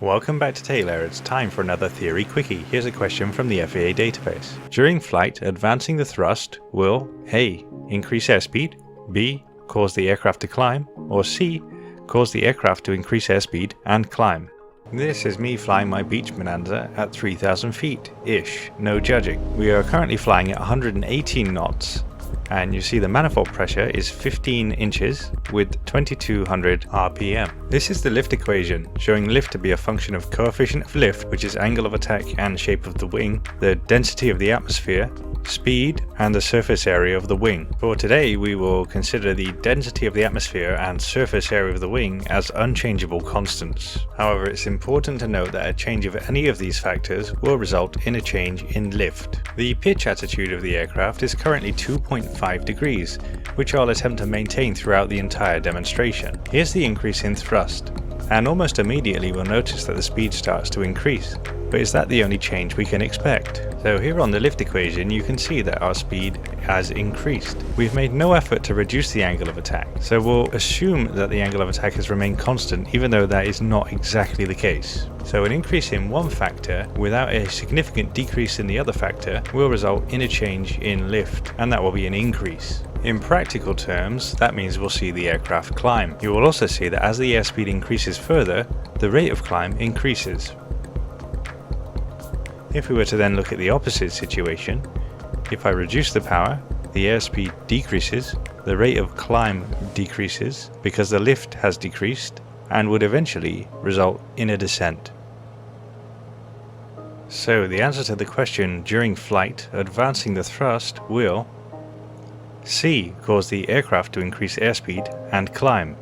Welcome back to Taylor. It's time for another Theory Quickie. Here's a question from the FAA database. During flight, advancing the thrust will A. Increase airspeed, B. Cause the aircraft to climb, or C. Cause the aircraft to increase airspeed and climb. This is me flying my Beech Bonanza at 3,000 feet-ish, no judging. We are currently flying at 118 knots. And you see the manifold pressure is 15 inches with 2200 RPM. This is the lift equation, showing lift to be a function of coefficient of lift, which is angle of attack and shape of the wing, the density of the atmosphere, speed, and the surface area of the wing. For today, we will consider the density of the atmosphere and surface area of the wing as unchangeable constants. However, it's important to note that a change of any of these factors will result in a change in lift. The pitch attitude of the aircraft is currently 2.5 degrees, which I'll attempt to maintain throughout the entire demonstration. Here's the increase in thrust, and almost immediately we'll notice that the speed starts to increase. But is that the only change we can expect? So here on the lift equation you can see that our speed has increased. We've made no effort to reduce the angle of attack, so we'll assume that the angle of attack has remained constant, even though that is not exactly the case. So an increase in one factor without a significant decrease in the other factor will result in a change in lift, and that will be an increase. In practical terms, that means we'll see the aircraft climb. You will also see that as the airspeed increases further, the rate of climb increases. If we were to then look at the opposite situation, if I reduce the power, the airspeed decreases, the rate of climb decreases because the lift has decreased and would eventually result in a descent. So the answer to the question, during flight, advancing the thrust will C. Cause the aircraft to increase airspeed and climb.